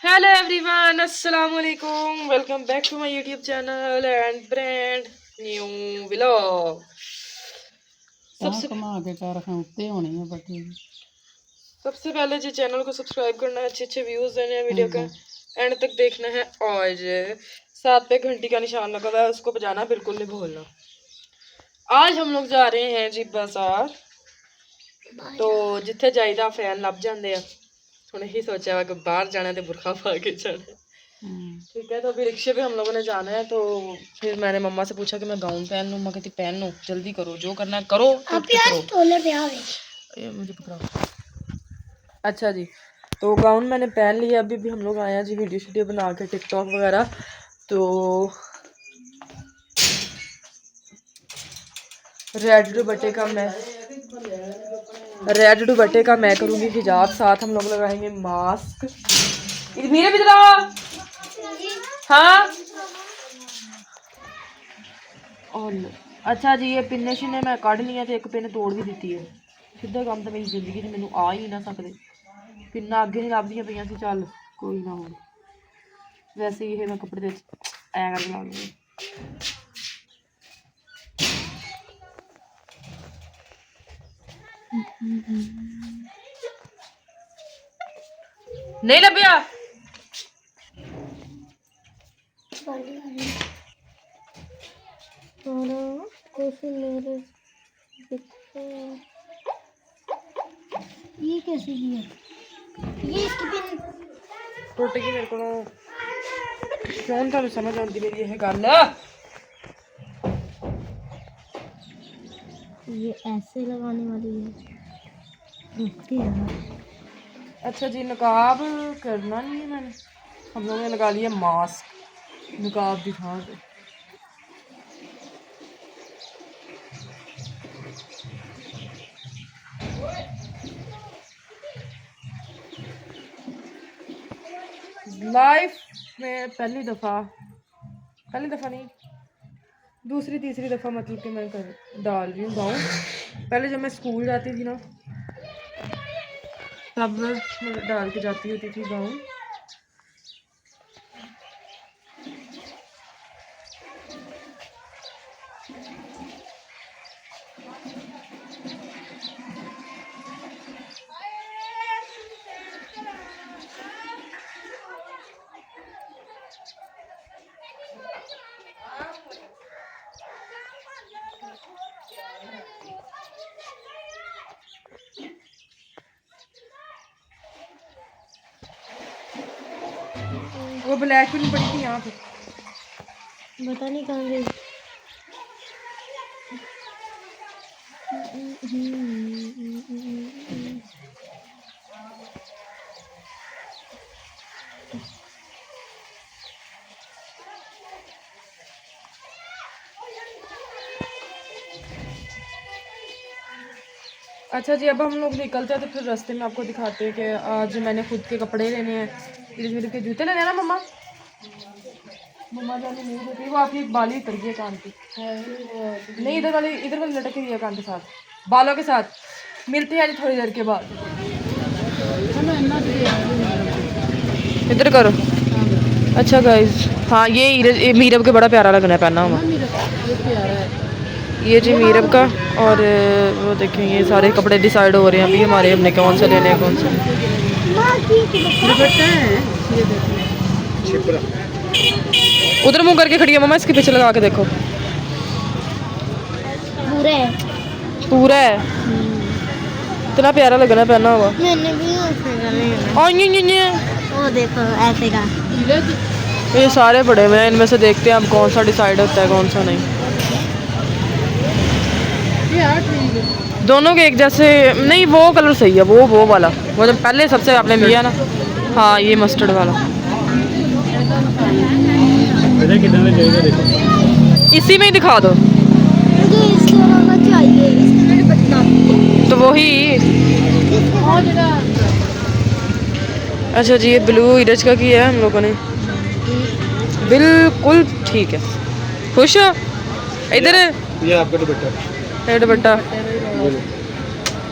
Hello everyone, अस्सलाम वालेकुम। Welcome back to my YouTube channel and brand new vlog. सबसे पहले जी चैनल को सब्सक्राइब करना है, अच्छे व्यूज देने हैं वीडियो का, एंड तक देखना है और साथ पे घंटी का निशान लगा हुआ है, उसको बजाना बिल्कुल नहीं भूलना। आज हम लोग जा रहे हैं जी बाजार, तो जिथे जाइदा फैन लभ जाते हैं। हुण ही सोचा हुआ कि बाहर जाना तो बुरखा पा के जाना, ठीक है। तो अभी रिक्शे पे हम लोगों ने जाना है, तो फिर मैंने मम्मा से पूछा कि मैं गाउन पहन लूँ। मैं कहती पहन लो, जल्दी करो, जो करना है करो। ये मुझे पकड़ाओ। अच्छा जी, तो गाउन मैंने पहन लिया। अभी भी हम लोग आए हैं जी वीडियो शीडियो बना के, टिकटॉक वगैरह। तो रेड दुपट्टे का मैं करूँगी हिजाब, साथ हम लोग लगाएंगे मास्क। मेरे भी हाँ। और अच्छा जी, ये पिन्ने शिन्ने मैं कढ़ लिया, तो एक पिन तोड़ भी दी है। सीधा काम तो मेरी जिंदगी मैनू आ ही ना सकते। पिन्ना अगे नहीं लभदियां पईयां सी, चल कोई ना हो। वैसे ये मैं कपड़े ऐ करके ला लूँगी। नहीं लभ्या। ये कैसे किया? ये इसकी पिन टुट गई मेरे को। कौन था समझ आती मेरी यह गल। ये ऐसे लगाने वाली है। अच्छा जी, नकाब करना नहीं है मैंने। हम लोगों ने लगा लिया मास्क नकाब दिखा के। लाइफ में पहली दफ़ा नहीं, दूसरी तीसरी दफ़ा मतलब कि मैं डाल रही हूँ गाउन। पहले जब मैं स्कूल जाती थी ना, तब मैं डाल के जाती होती थी गाउन। वो ब्लैक पिन पड़ी थी यहाँ पे, बता नहीं कहाँ गई। अच्छा जी, अब हम लोग निकलते हैं, तो फिर रास्ते में आपको दिखाते हैं कि आज मैंने खुद के कपड़े लेने हैं। इधर के जूते लेने हैं ना मम्मा। मम्मा जाने नहीं देती, वो आपकी एक बाली उतर गई है कान की। नहीं, इधर वाली लटक रही है कान के साथ, बालों के साथ। मिलते हैं आज थोड़ी देर के बाद। इधर करो। अच्छा गाइज, हाँ ये मीरब के बड़ा प्यारा लगना है पहना हुआ। ये जी मीरब का। और वो देखें, ये सारे कपड़े डिसाइड हो रहे हैं अभी हमारे, हमने कौन सा लेने हैं कौन सा। उधर मुंह करके खड़ी है मम्मा, इसके पीछे लगा के देखो। पूरा है। इतना प्यारा लग रहा है पहना हुआ। मैंने भी वो देखो ऐसे का। ये सारे बड़े हुए हैं, इनमें से देखते हैं अब कौन सा डिसाइड होता है कौन सा नहीं। दोनों के एक जैसे नहीं, वो कलर सही है, वो वाला, वो जो पहले सबसे आपने लिया ना। हाँ, ये मस्टर्ड वाला। इसी में ही दिखा दो। मुझे इस तरह का चाहिए, इसमें बटना तो वही। अच्छा जी, ये ब्लू इरज का किया है हम लोगों ने। बिल्कुल ठीक है। खुश हो? इधर ये आपका दुपट्टा ये दुपट्टा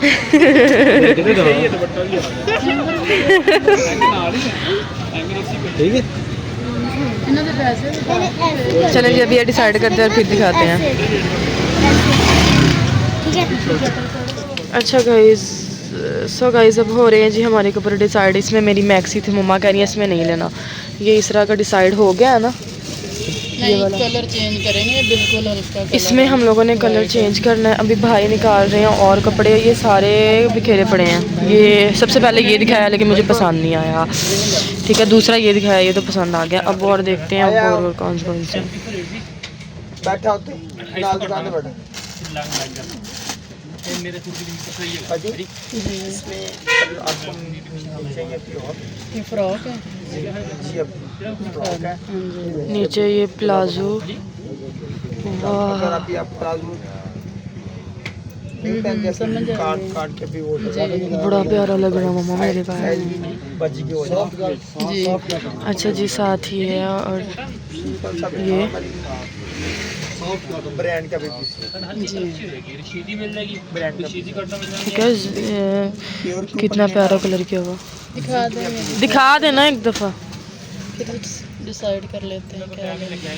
कितने दो ये दुपट्टा भी ठीक है। चले जी अभी ये डिसाइड करते हैं और फिर दिखाते हैं। ठीक है अच्छा गाइस, सो गाइस अब हो रहे हैं जी हमारे कपड़े डिसाइड। इसमें मेरी मैक्सी थी, मम्मा कह रही है इसमें नहीं लेना। ये इस तरह का डिसाइड हो गया है ना, ये वाला कलर चेंज करेंगे बिल्कुल हल्का कलर। इसमें हम लोगों ने कलर चेंज करना है। अभी भाई निकाल रहे हैं और कपड़े ये सारे बिखेरे पड़े हैं। ये सबसे पहले ये दिखाया लेकिन मुझे पसंद नहीं आया, ठीक है। दूसरा ये दिखाया, ये तो पसंद आ गया। अब और देखते हैं अब और कौन से बैठा होते लाल दुकान पे बैठा इसमें आपको चाहिए प्योर ये फ्रॉक है। जी अब फ्रॉक है नीचे ये प्लाजो। अगर अभी आप प्लाजो समझ आ काट काट के भी वो बड़ा प्यारा लग रहा मम्मा मेरे पास। बची की हो जाए जी। अच्छा जी, साथ ही है और ये ब्रांड का भी पीस ठीक है। कितना प्यारा कलर किया हुआ, दिखा देंगे, दिखा देना एक दफ़ा। फिर डिसाइड कर लेते हैं क्या लेंगे।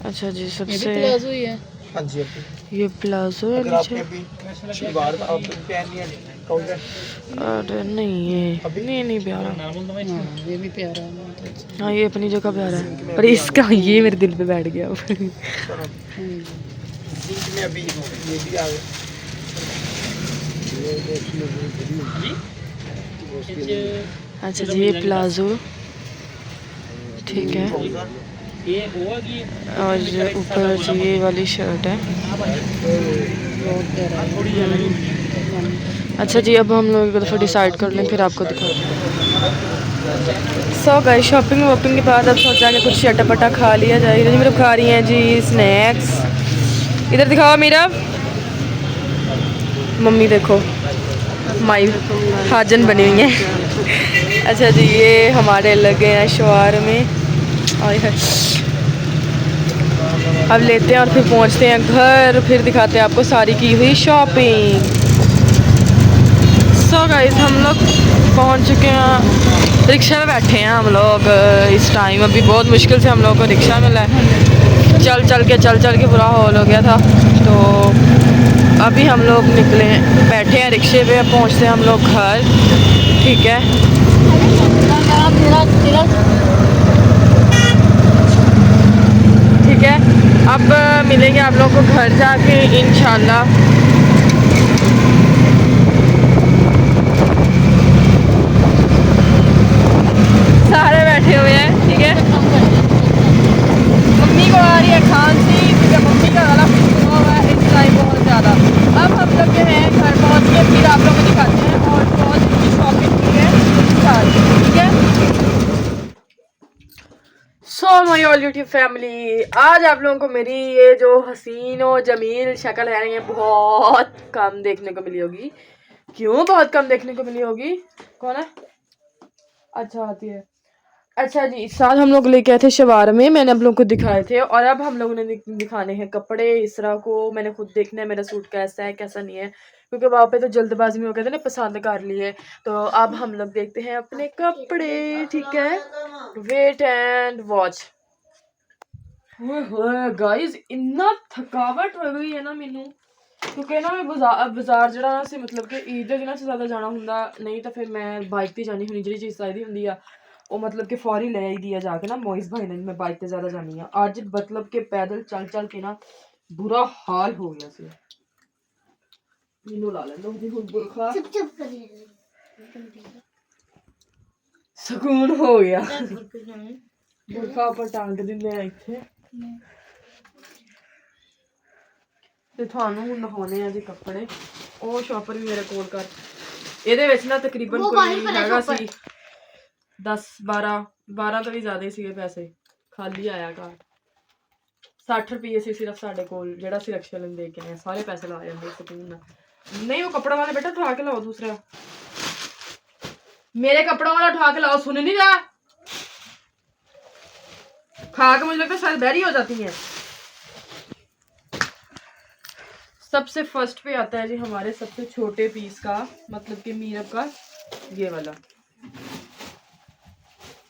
अच्छा जी, ये भी सबसे प्लाजो ही है। हाँ जी अभी ये प्लाजो है अगर आपने नीचे। अभी शलवार आप पहन लिया कौन सा अरे नहीं ये नहीं प्यारा। हाँ, ये भी प्यारा है बहुत अच्छा। हाँ ये अपनी जगह प्यारा है, पर इसका ये मेरे दिल पे बैठ गया। जिंक में अभी ये भी आ गया अच्छा जी, ये प्लाजो ठीक है। और ऊपर जी ये वाली शर्ट है। बहुत प्यारा है। अच्छा जी, अब हम लोग एक दफ़ा डिसाइड कर लें फिर आपको दिखाते हैं। सो गाइस, शॉपिंग वॉपिंग के बाद अब सोचा कि कुछ चटपटा खा लिया जाए। इधर मेरे खा रही हैं जी स्नैक्स। इधर दिखाओ मेरा, मम्मी देखो माई हाजन बनी हुई है। अच्छा जी, ये हमारे लगे हैं शवार में। अब लेते हैं और फिर पहुंचते हैं घर, फिर दिखाते हैं आपको सारी की हुई शॉपिंग। सो गाइस, हम लोग पहुंच चुके हैं, रिक्शा में बैठे हैं हम लोग इस टाइम। अभी बहुत मुश्किल से हम लोग को रिक्शा मिला है। चल चल के बुरा हाल हो गया था। तो अभी हम लोग निकले, बैठे हैं रिक्शे पे। पहुंचते हैं हम लोग घर, ठीक है। ठीक है, अब मिलेंगे आप लोगों को घर जाके इंशाल्लाह। सारे बैठे हुए हैं, ठीक है। मम्मी को आ रही है खांसी, ठीक है। मम्मी का गला हुआ है इस टाइम बहुत ज़्यादा। अब हम लोग जो है घर पहुँच के फिर आप लोगों को दिखाते हैं और बहुत की शॉपिंग की है साथ, ठीक है। सो माई ऑल यूट्यूब फैमिली, आज आप लोगों को मेरी ये जो हसीन और जमील शक्ल है ये बहुत कम देखने को मिली होगी। क्यों बहुत कम देखने को मिली होगी? कौन है? अच्छा आती है। अच्छा जी, इस साल हम लोग लेके आए थे शवार में, मैंने आप लोगों को दिखाए थे। और अब हम लोगों ने दिखाने हैं कपड़े। इसरा को मैंने खुद देखना है मेरा सूट कैसा है कैसा नहीं है, क्योंकि वहाँ पे तो जल्दबाजी में हो गए थे ना, पसंद कर लिए। तो अब हम लोग देखते हैं अपने कपड़े, ठीक है। Wait and watch. गाइस, इन्ना थकावट हो गई है ना मैनू, क्योंकि ना मैं बाजार जरा से मतलब कि ईद के दिनों से ज़्यादा जाना हुंदा नहीं, तो फिर मैं बाइक ते जानी हुंदी। जी चीज़ चाहिदी हुंदी आ वो मतलब कि फौरी ले आई दी जाके ना मोइस भाई ने। मैं बाइक ते ज़्यादा जानी है। अज मतलब कि पैदल चल के ना बुरा हाल हो गया सी। मैनू ला लेंदो जी हुण बुरखा, सुकून हो गया। बुरखा पर टांग दिंदे आ इत्थे ਤੇ ਤੁਹਾਨੂੰ ਹੁਣ ਦਿਖਾਉਣੇ ਆ ਜੀ ਕੱਪੜੇ। ਉਹ ਸ਼ਾਪਰ ਵੀ ਮੇਰੇ ਕੋਲ ਕਰ, ਇਹਦੇ ਵਿੱਚ ਨਾ ਤਕਰੀਬਨ ਕੋਈ ਹੈਗਾ ਸੀ 10 12 ਤੋਂ ਵੀ ਜ਼ਿਆਦਾ ਸੀਗੇ ਪੈਸੇ। ਖਾਲੀ ਆਇਆ ਘਰ 60 ਰੁਪਏ ਸੀ ਸਿਰਫ ਸਾਡੇ ਕੋਲ, ਜਿਹੜਾ ਅਸੀਂ ਰਕਸ਼ਾ ਲੈਣ ਦੇ ਕੇ ਆਏ। ਸਾਰੇ ਪੈਸੇ ਲਾ ਜਾਂਦੇ ਸਕੂਨ ਨਾਲ। नहीं वो कपड़ा वाले बेटा उठा के लाओ, दूसरा मेरे कपड़ों वाला उठा के लाओ। सुन नहीं रहा, खा के मुझे लगता है शायद बहरी हो जाती है। सबसे फर्स्ट पे आता है जी हमारे सबसे छोटे पीस का, मतलब कि मीरब का ये वाला।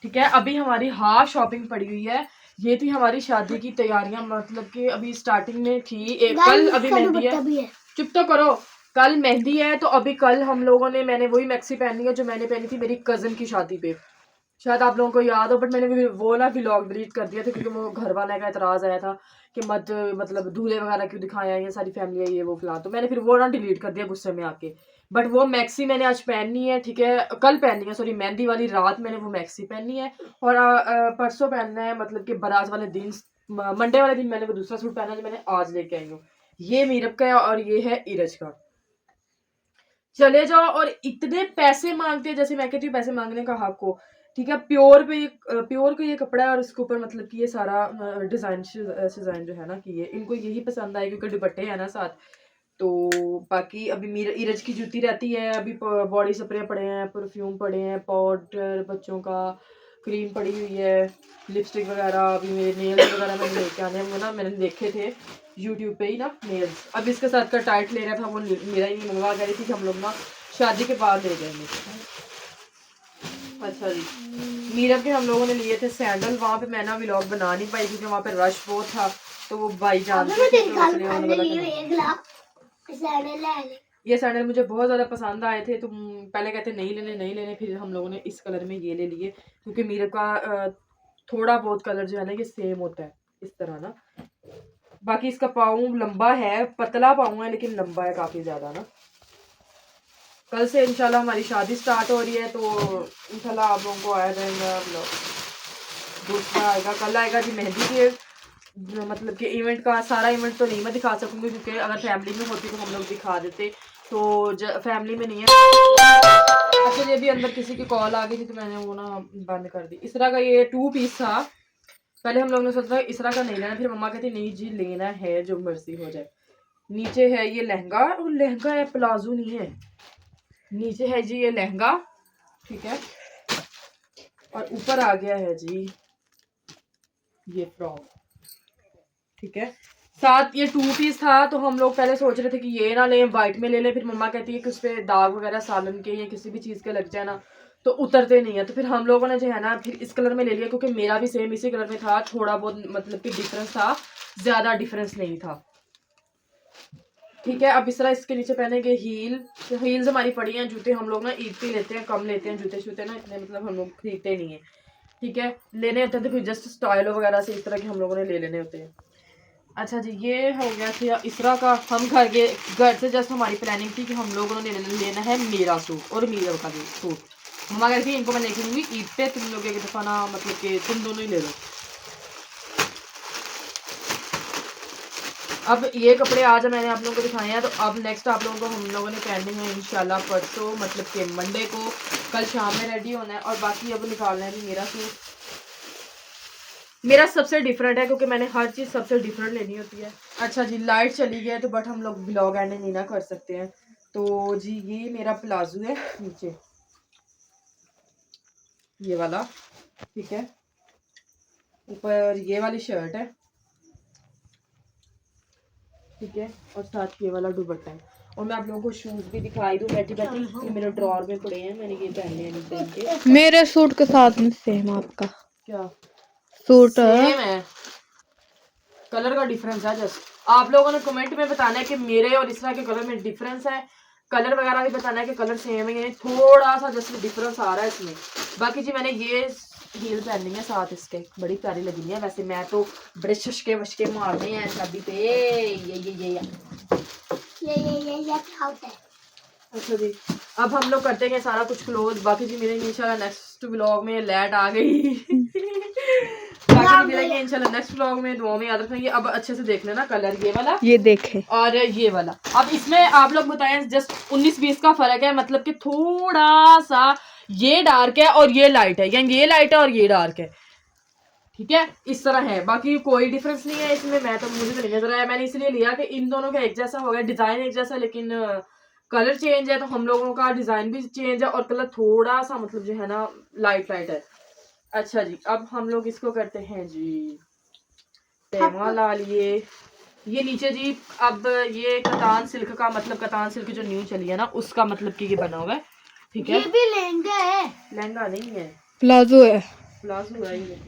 ठीक है, अभी हमारी हाफ शॉपिंग पड़ी हुई है। ये थी हमारी शादी की तैयारियां, मतलब कि अभी स्टार्टिंग में थी कल अभी मेहंदी है। चुप तो करो। कल मेहंदी है, तो अभी कल हम लोगों ने, मैंने वही मैक्सी पहनी है जो मैंने पहनी थी मेरी कजन की शादी पे। शायद आप लोगों को याद हो, बट मैंने वो ना व्लॉग डिलीट कर दिया था क्योंकि वो घर वाले का एतराज आया था कि मत मतलब दूल्हे वगैरह क्यों दिखाया, ये सारी फैमिली है ये वो फलां, तो मैंने फिर वो ना डिलीट कर दिया गुस्से में आके। बट वो मैक्सी मैंने आज पहननी है, ठीक है, कल पहननी है, सॉरी मेहंदी वाली रात मैंने वो मैक्सी पहननी है। और परसों पहनना है, मतलब कि बारात वाले दिन, मंडे वाले दिन मैंने वो दूसरा सूट पहना जो मैंने आज लेके आई हूँ। ये मीरब का है और ये है इरज का। चले जाओ और इतने पैसे मांगते हैं, जैसे मैं कहती हूँ पैसे मांगने का हक हो। ठीक है, प्योर पे प्योर का ये कपड़ा है और इसके ऊपर मतलब कि ये सारा डिजाइन जो है ना कि ये इनको यही पसंद आए क्योंकि दुपट्टे है ना साथ। तो बाकी अभी मेरा इरज की जूती रहती है, अभी बॉडी स्प्रे पड़े हैं, परफ्यूम पड़े हैं, पाउडर बच्चों का, क्रीम पड़ी हुई है, लिपस्टिक वगैरह, अभी मेरे नेल्स वगैरह मैंने लेके आने हैं, वो ना मैंने देखे थे यूट्यूब पे ही ना नेल्स। अब इसके साथ का टाइट ले रहा था वो मेरा ही मंगवा कह रही थी कि हम लोग ना शादी के बाद ले जाएंगे। अच्छा जी, मीरब के हम लोगों ने लिए थे सैंडल, वहाँ पे मैं ना व्लॉग बना नहीं पाई क्योंकि वहाँ पे रश बहुत था, तो वो भाई जानते थे तो इसलिए उन्होंने बोला कि ये सैंडल मुझे बहुत ज़्यादा पसंद आए थे, तो पहले कहते नहीं लेने, फिर हम लोगों ने इस कलर में ये ले लिए क्योंकि मीरब का थोड़ा बहुत कलर जो है ना ये सेम होता है इस तरह ना। बाकी इसका पाँव लंबा है, पतला पाँव है लेकिन लंबा है काफ़ी ज़्यादा ना। कल से इंशाल्लाह हमारी शादी स्टार्ट हो रही है, तो इंशाल्लाह आप लोगों को आया जाएगा ब्लॉग। दूसरा आएगा, कल आएगा जी मेहंदी के, मतलब कि इवेंट का सारा इवेंट तो नहीं मैं दिखा सकूंगी क्योंकि अगर फैमिली में होती तो हम लोग दिखा देते, तो फैमिली में नहीं है। अच्छा, ये भी अंदर किसी की कॉल आ गई थी तो मैंने वो ना बंद कर दी। इसरा का ये 2 पीस था, पहले हम लोग ने सोचा इसरा का नहीं लेना, फिर मम्मा कहती नहीं जी लेना है जो मर्जी हो जाए। नीचे है ये लहंगा, और लहंगा है प्लाजो नहीं है, नीचे है जी ये लहंगा, ठीक है, और ऊपर आ गया है जी ये फ्रॉक, ठीक है। साथ ये 2 पीस था, तो हम लोग पहले सोच रहे थे कि ये ना लें, वाइट में ले लें, फिर मम्मा कहती है कि उस पर दाग वगैरह सालन के या किसी भी चीज़ के लग जाए ना तो उतरते नहीं है, तो फिर हम लोगों ने जो है ना फिर इस कलर में ले लिया क्योंकि मेरा भी सेम इसी कलर में था, थोड़ा बहुत मतलब कि डिफरेंस था, ज़्यादा डिफरेंस नहीं था। ठीक है, अब इस तरह इसके नीचे पहनेंगे हील, तो हील्स हमारी पड़ी हैं। जूते हम लोग ना ईद पे लेते हैं, कम लेते हैं जूते ना, इतने मतलब हम लोग खरीदते नहीं है। ठीक है, लेने होते हैं तो फिर जस्ट स्टाइल वगैरह से इस तरह के हम लोगों ने ले लेने होते हैं। अच्छा जी, ये हो गया था इसरा का। हम घर से जस्ट हमारी प्लानिंग थी कि हम लोगों ने लेना है मेरा सूट और मीरा का भी सूट। मम्मा कहती है इनको मैं लेके दूंगी ईद पे, तुम लोग एक दफ़ा ना मतलब कि तुम दोनों ही ले लो। अब ये कपड़े आज मैंने आप लोगों को दिखाए हैं, तो अब नेक्स्ट आप लोगों को हम लोगों ने पहनने हैं इंशाल्लाह परसों, मतलब कि मंडे को। कल शाम में रेडी होना है और बाकी अब निकालना है मेरा सूट। मेरा सबसे डिफरेंट है क्योंकि मैंने हर चीज़ सबसे डिफरेंट लेनी होती है। अच्छा जी, लाइट चली गई है तो बट हम लोग व्लॉग एंड नहीं ना कर सकते हैं। तो जी ये मेरा प्लाजो है नीचे ये वाला, ठीक है, ऊपर ये वाली शर्ट है, ठीक है, और साथ ये वाला दुपट्टा है। और मैं आप लोगों को शूज भी दिखाई दूँ बैठी बैठी, ये मेरे ड्रॉर में पड़े हैं, मैंने ये पहने हैं नहीं पहन के। मेरे सूट के साथ में सेम आपका क्या सूट सेम है, कलर का डिफरेंस है जस्ट। आप लोगों ने कमेंट में बताना है कि मेरे और इसरा के कलर में डिफरेंस है, कलर वगैरह भी बताना है कि कलर सेम है, थोड़ा सा जस्ट डिफरेंस आ रहा है इसमें। बाकी जी मैंने ये हील पहननी है साथ इसके, बड़ी प्यारी लगी है। वैसे मैं तो बड़े छशके वशके मारने हैं शादी पे, ये अच्छा जी, अब हम लोग करते हैं सारा कुछ क्लोज। बाकी जी मेरे इंशाल्लाह नेक्स्ट व्लॉग में लाइट आ गई बाकी मिलेंगे इंशाल्लाह नेक्स्ट व्लॉग में, दुआ में याद रखेंगे। अब अच्छे से देख लेना कलर ये वाला, ये देखे और ये वाला। अब इसमें आप लोग बताएं जस्ट 19-20 का फर्क है, मतलब कि थोड़ा सा ये डार्क है और ये लाइट है, यानी ये लाइट है और ये डार्क है, ठीक है, इस तरह है। बाकी कोई डिफरेंस नहीं है इसमें, मैं तो मुझे तो नहीं नजर आया। मैंने इसलिए लिया कि इन दोनों का एक जैसा हो गया, डिजाइन एक जैसा, लेकिन कलर चेंज है, तो हम लोगों का डिजाइन भी चेंज है और कलर थोड़ा सा मतलब जो है ना लाइट लाइट है। अच्छा जी, अब हम लोग इसको करते हैं जी, तेमा ला लिए, ये नीचे जी अब ये कतान सिल्क का मतलब कतान सिल्क जो न्यू चली है ना उसका मतलब कि ये बना हुआ है, ठीक है। ये भी लहंगा है, लहंगा नहीं है, प्लाजो है। प्लाजो है ये।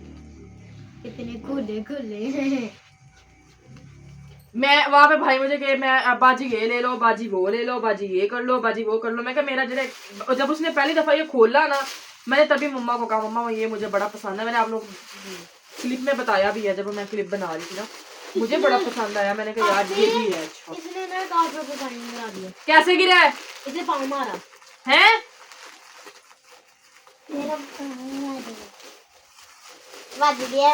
इतने खुले खुले। मैं वहां पे भाई मुझे कहे मैं बाजी ये ले लो, बाजी वो ले लो, बाजी ये कर लो, बाजी वो कर लो। मैं कहा मेरा जब उसने पहली दफा ये खोला ना, मैंने तभी मम्मा को कहा मम्मा ये मुझे बड़ा पसंद है। मैंने आप लोग क्लिप में बताया भी है, जब मैं क्लिप बना रही थी ना, मुझे बड़ा पसंद आया। मैंने कहा यार ये भी है अच्छा। इसने ना कार्पेट पे पानी गिरा दिया, कैसे गिरा है इसने पाँव मारा। हैं? मेरा पाँव बच गया।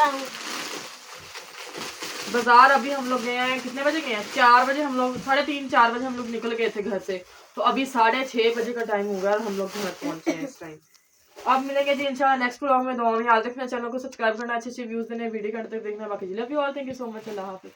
बाजार अभी हम लोग गए हैं, कितने बजे गए हैं? 4 बजे हम लोग, 3:30 4 बजे हम लोग निकल गए थे घर से। तो अभी 6:30 बजे का टाइम हो गया और हम लोग घर पहुंचे हैं इस टाइम। अब मिलेंगे जी इंशाल्लाह नेक्स्ट ब्लॉग में। दुआ में याद रखना, चैनल को सब्सक्राइब करना, अच्छे अच्छे व्यूज देने, वीडियो करते देखना। बाकी love you all, thank you so much, अल्लाह हाफिज़।